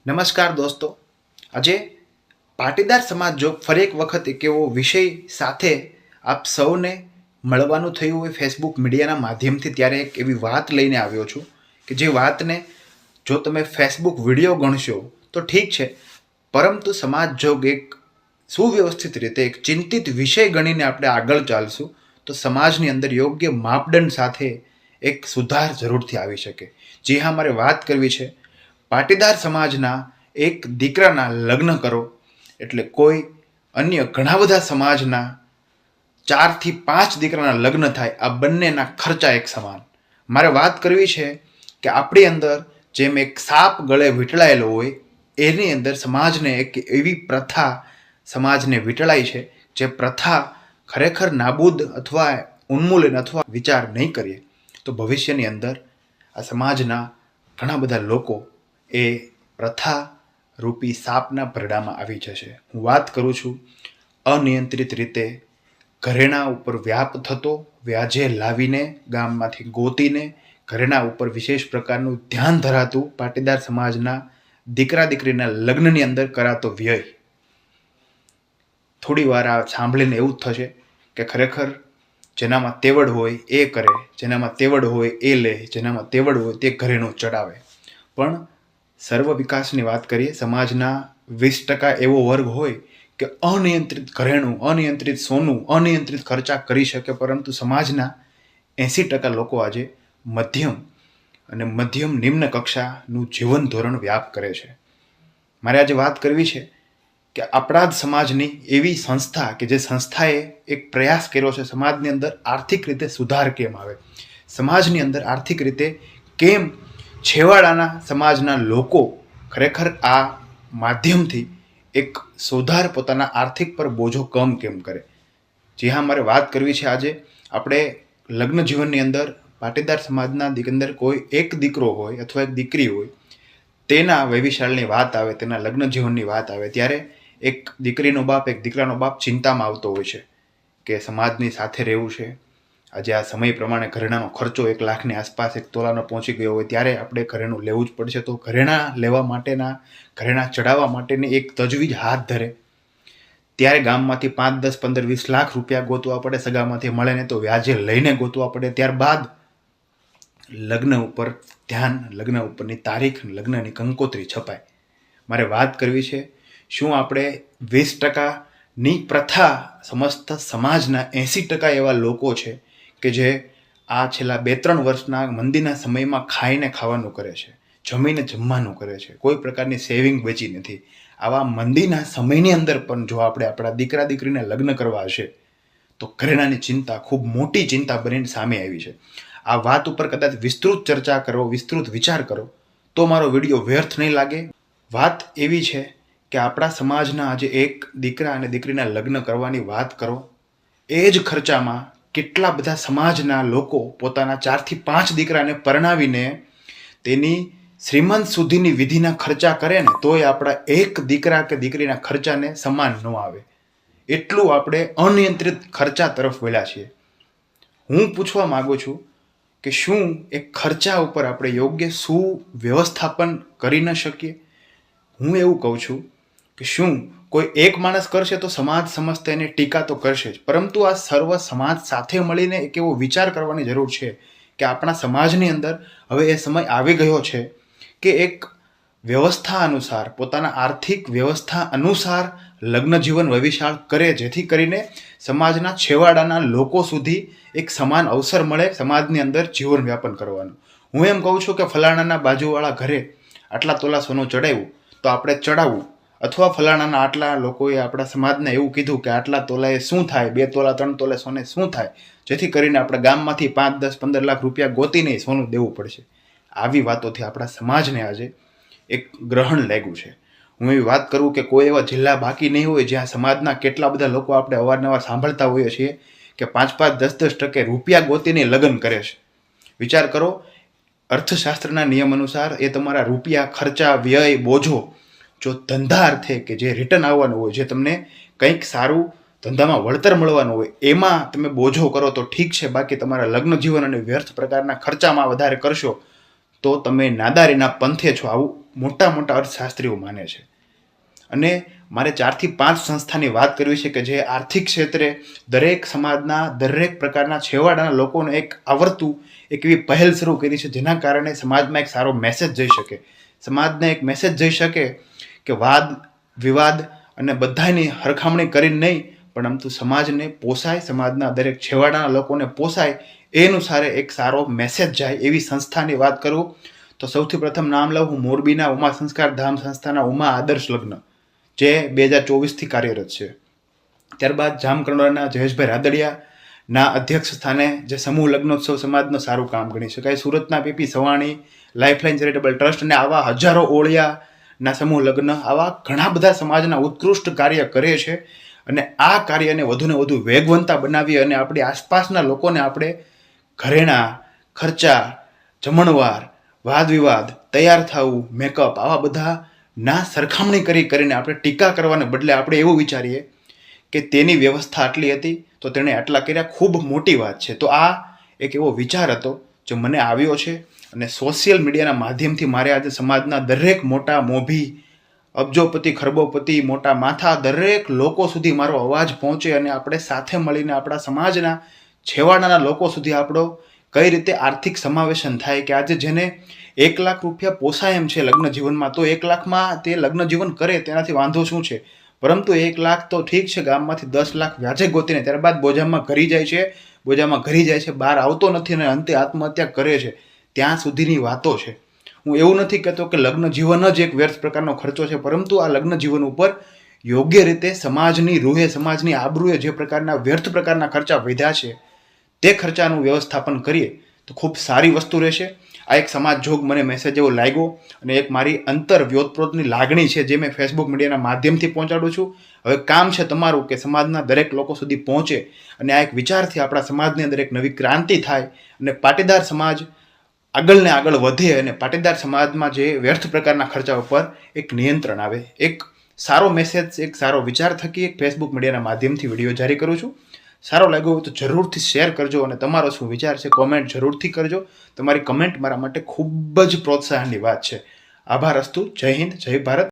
નમસ્કાર દોસ્તો, આજે પાટીદાર સમાજ જો ફરી એક વખત એક એવો વિષય સાથે આપ સૌને મળવાનું થયું હોય ફેસબુક મીડિયાના માધ્યમથી, ત્યારે એક એવી વાત લઈને આવ્યો છું કે જે વાતને જો તમે ફેસબુક વિડીયો ગણશો તો ઠીક છે, પરંતુ સમાજ જોગ એક સુવ્યવસ્થિત રીતે એક ચિંતિત વિષય ગણીને આપણે આગળ ચાલશું તો સમાજની અંદર યોગ્ય માપદંડ સાથે એક સુધાર જરૂરથી આવી શકે. જી હા, મારે વાત કરવી છે પાટીદાર સમાજના એક દીકરાના લગ્ન કરો એટલે કોઈ અન્ય ઘણા બધા સમાજના 4 થી 5 દીકરાના લગ્ન થાય, આ બંનેના ખર્ચા એક સમાન. મારે વાત કરવી છે કે આપણી અંદર જેમ એક સાપ ગળે વીંટળાયેલો હોય એની અંદર સમાજને એક એવી પ્રથા સમાજને વીંટળાઈ છે જે પ્રથા ખરેખર નાબૂદ અથવા ઉન્મૂલન અથવા વિચાર નહીં કરીએ તો ભવિષ્યની અંદર આ સમાજના ઘણા બધા લોકો એ પ્રથા રૂપી સાપના ભરડામાં આવી જશે. હું વાત કરું છું અનિયંત્રિત રીતે ઘરેણા ઉપર વ્યાપ થતો, વ્યાજે લાવીને ગામમાંથી ગોતીને ઘરેણા ઉપર વિશેષ પ્રકારનું ધ્યાન ધરાતું પાટીદાર સમાજના દીકરા દીકરીના લગ્નની અંદર કરાતો વ્યય. થોડી વાર આ સાંભળીને એવું જ થશે કે ખરેખર જેનામાં તેવડ હોય એ કરે, જેનામાં તેવડ હોય એ લે, જેનામાં તેવડ હોય તે ઘરેણું ચડાવે. પણ સર્વ વિકાસની વાત કરીએ, સમાજના 20% એવો વર્ગ હોય કે અનિયંત્રિત ઘરેણું, અનિયંત્રિત સોનું, અનિયંત્રિત ખર્ચા કરી શકે, પરંતુ સમાજના 80% લોકો આજે મધ્યમ અને મધ્યમ નિમ્ન કક્ષાનું જીવન ધોરણ વ્યાપ કરે છે. મારે આજે વાત કરવી છે કે આપણા જ સમાજની એવી સંસ્થા કે જે સંસ્થાએ એક પ્રયાસ કર્યો છે સમાજની અંદર આર્થિક રીતે સુધાર કેમ આવે, સમાજની અંદર આર્થિક રીતે કેમ છેવાડાના સમાજના લોકો ખરેખર આ માધ્યમથી એક સુધાર પોતાના આર્થિક પર બોજો કમ કેમ કરે. જી હા, મારે વાત કરવી છે આજે આપણે લગ્ન જીવનની અંદર પાટીદાર સમાજના અંદર કોઈ એક દીકરો હોય અથવા એક દીકરી હોય, તેના વૈવિશાળની વાત આવે, તેના લગ્ન જીવનની વાત આવે ત્યારે એક દીકરીનો બાપ, એક દીકરાનો બાપ ચિંતામાં આવતો હોય છે કે સમાજની સાથે રહેવું છે. આજે આ સમય પ્રમાણે ઘરેણાનો ખર્ચો 1 લાખની આસપાસ, 1 તોલાનો પહોંચી ગયો હોય ત્યારે આપણે ઘરેણું લેવું જ પડશે. તો ઘરેણા લેવા માટેના, ઘરેણા ચડાવવા માટેની એક તજવીજ હાથ ધરે ત્યારે ગામમાંથી 5, 10, 15, 20 લાખ રૂપિયા ગોતવા પડે, સગામાંથી મળે ને તો વ્યાજે લઈને ગોતવા પડે. ત્યારબાદ લગ્ન ઉપર ધ્યાન, લગ્ન ઉપરની તારીખ, લગ્નની કંકોત્રી છપાય. મારે વાત કરવી છે શું આપણે 20%ની પ્રથા સમસ્ત સમાજના 80% એવા લોકો છે કે જે આ છેલ્લા 2-3 વર્ષના મંદીના સમયમાં ખાઈને ખાવાનું કરે છે, જમીને જમવાનું કરે છે, કોઈ પ્રકારની સેવિંગ બચી નથી. આવા મંદીના સમયની અંદર પણ જો આપણે આપણા દીકરા દીકરીને લગ્ન કરવા હશે તો ઘરેણાની ચિંતા ખૂબ મોટી ચિંતા બનીને સામે આવી છે. આ વાત ઉપર કદાચ વિસ્તૃત ચર્ચા કરો, વિસ્તૃત વિચાર કરો તો મારો વિડીયો વ્યર્થ નહીં લાગે. વાત એવી છે કે આપણા સમાજના આજે એક દીકરા અને દીકરીના લગ્ન કરવાની વાત કરો, એ જ ખર્ચામાં કેટલા બધા સમાજના લોકો પોતાના 4 થી 5 દીકરાને પરણાવીને તેની શ્રીમંત સુધીની વિધિના ખર્ચા કરે ને તોય આપણા એક દીકરા કે દીકરીના ખર્ચાને સમાન ન આવે. એટલું આપણે અનિયંત્રિત ખર્ચા તરફ વળ્યા છીએ. હું પૂછવા માંગુ છું કે શું એ ખર્ચા ઉપર આપણે યોગ્ય સુવ્યવસ્થાપન કરી ન શકીએ? હું એવું કહું છું કે શું કોઈ એક માણસ કરશે તો સમાજ સમસ્ત એને ટીકા તો કરશે જ, પરંતુ આ સર્વ સમાજ સાથે મળીને એક એવો વિચાર કરવાની જરૂર છે કે આપણા સમાજની અંદર હવે એ સમય આવી ગયો છે કે એક વ્યવસ્થા અનુસાર, પોતાના આર્થિક વ્યવસ્થા અનુસાર લગ્ન જીવન વૈવિશાળ કરે, જેથી કરીને સમાજના છેવાડાના લોકો સુધી એક સમાન અવસર મળે સમાજની અંદર જીવન વ્યાપન કરવાનું. હું એમ કહું છું કે ફલાણાના બાજુવાળા ઘરે આટલા તોલા સોનું ચડાવ્યું તો આપણે ચડાવવું, અથવા ફલાણાના આટલા લોકોએ આપણા સમાજને એવું કીધું કે આટલા તોલાએ શું થાય, 2 તોલા 3 તોલે સોને શું થાય, જેથી કરીને આપણે ગામમાંથી 5, 10, 15 લાખ રૂપિયા ગોતીને સોનું દેવું પડશે. આવી વાતોથી આપણા સમાજને આજે એક ગ્રહણ લાગ્યું છે. હું એવી વાત કરું કે કોઈ એવા જિલ્લા બાકી નહીં હોય જ્યાં સમાજના કેટલા બધા લોકો આપણે અવારનવાર સાંભળતા હોઈએ છીએ કે 5-5, 10-10% રૂપિયા ગોતીને લગ્ન કરે છે. વિચાર કરો, અર્થશાસ્ત્રના નિયમ અનુસાર એ તમારા રૂપિયા, ખર્ચા, વ્યય, બોજો જો ધંધા અર્થે કે જે રિટર્ન આવવાનું હોય, જે તમને કંઈક સારું ધંધામાં વળતર મળવાનું હોય એમાં તમે બોજો કરો તો ઠીક છે, બાકી તમારા લગ્ન જીવન અને વ્યર્થ પ્રકારના ખર્ચામાં વધારે કરશો તો તમે નાદારીના પંથે છો, આવું મોટા મોટા અર્થશાસ્ત્રીઓ માને છે. અને મારે 4 થી 5 સંસ્થાની વાત કરવી છે કે જે આર્થિક ક્ષેત્રે દરેક સમાજના દરેક પ્રકારના છેવાડાના લોકોને એક આવડતું એક એવી પહેલ શરૂ કરી છે જેના કારણે સમાજમાં એક સારો મેસેજ જઈ શકે. સમાજને એક મેસેજ જઈ શકે કે વાદ વિવાદ અને બધાની હરખામણી કરીને નહીં, પણ આમ તો સમાજને પોસાય, સમાજના દરેક છેવાડાના લોકોને પોસાય એ અનુસારે એક સારો મેસેજ જાય એવી સંસ્થાની વાત કરું તો સૌથી પ્રથમ નામ લઉં હું મોરબીના ઉમા સંસ્કાર ધામ સંસ્થાના ઉમા આદર્શ લગ્ન, જે 2024થી કાર્યરત છે. ત્યારબાદ જામકંડોળાના જયેશભાઈ રાદડિયાના અધ્યક્ષ સ્થાને જે સમૂહ લગ્નોત્સવ સમાજનું સારું કામ ગણી શકાય. સુરતના PP Savani, lifeline charitable trust અને આવા હજારો ઓળિયાના સમૂહ લગ્ન, આવા ઘણા બધા સમાજના ઉત્કૃષ્ટ કાર્ય કરે છે. અને આ કાર્યને વધુને વધુ વેગવંતા બનાવી અને આપણી આસપાસના લોકોને આપણે ઘરેણા, ખર્ચા, જમણવાર, વાદ વિવાદ, તૈયાર થવું, મેકઅપ, આવા બધા ના સરખામણી કરીને આપણે ટીકા કરવાને બદલે આપણે એવું વિચારીએ કે તેની વ્યવસ્થા આટલી હતી તો તેણે આટલા કર્યા, ખૂબ મોટી વાત છે. તો આ એક એવો વિચાર હતો જે મને આવ્યો છે અને સોશિયલ મીડિયાના માધ્યમથી મારે આજે સમાજના દરેક મોટા મોભી, અબજોપતિ, ખરબોપતિ, મોટા માથા દરેક લોકો સુધી મારો અવાજ પહોંચે અને આપણે સાથે મળીને આપણા સમાજના છેવાડાના લોકો સુધી આપણો કઈ રીતે આર્થિક સમાવેશન થાય કે આજે જેને 1 લાખ રૂપિયા પોસાય એમ છે લગ્ન જીવનમાં, તો 1 લાખમાં તે લગ્ન જીવન કરે તેનાથી વાંધો શું છે. પરંતુ 1 લાખ તો ઠીક છે, ગામમાંથી 10 લાખ વ્યાજે ગોતીને ત્યારબાદ બોજામાં ઘરી જાય છે, બહાર આવતો નથી અને અંતે આત્મહત્યા કરે છે, ત્યાં સુધીની વાતો છે. હું એવું નથી કહેતો કે લગ્ન જીવન જ એક વ્યર્થ પ્રકારનો ખર્ચો છે, પરંતુ આ લગ્ન જીવન ઉપર યોગ્ય રીતે સમાજની રૂહે, સમાજની આબરૂએ જે પ્રકારના વ્યર્થ પ્રકારના ખર્ચા વધ્યા છે તે ખર્ચાનું વ્યવસ્થાપન કરીએ તો ખૂબ સારી વસ્તુ રહેશે. આ એક સમાજ જોગ મને મેસેજ એવો લાગ્યો અને એક મારી અંતર વ્યોતપ્રોતની લાગણી છે જે મેં ફેસબુક મીડિયાના માધ્યમથી પહોંચાડું છું. હવે કામ છે તમારું કે સમાજના દરેક લોકો સુધી પહોંચે અને આ એક વિચારથી આપણા સમાજની અંદર એક નવી ક્રાંતિ થાય અને પાટીદાર સમાજ આગળ ને આગળ વધે અને પાટીદાર સમાજમાં જે વ્યર્થ પ્રકારના ખર્ચા ઉપર એક નિયંત્રણ આવે. એક સારો મેસેજ, એક સારો વિચાર થકી એક ફેસબુક મીડિયાના માધ્યમથી વિડીયો જારી કરું છું. સારો લાગ્યો હોય તો જરૂરથી શેર કરજો અને તમારો શું વિચાર છે કોમેન્ટ જરૂરથી કરજો. તમારી કમેન્ટ મારા માટે ખૂબ જ પ્રોત્સાહનની વાત છે. આભાર અસ્તુ. જય હિન્દ, જય ભારત.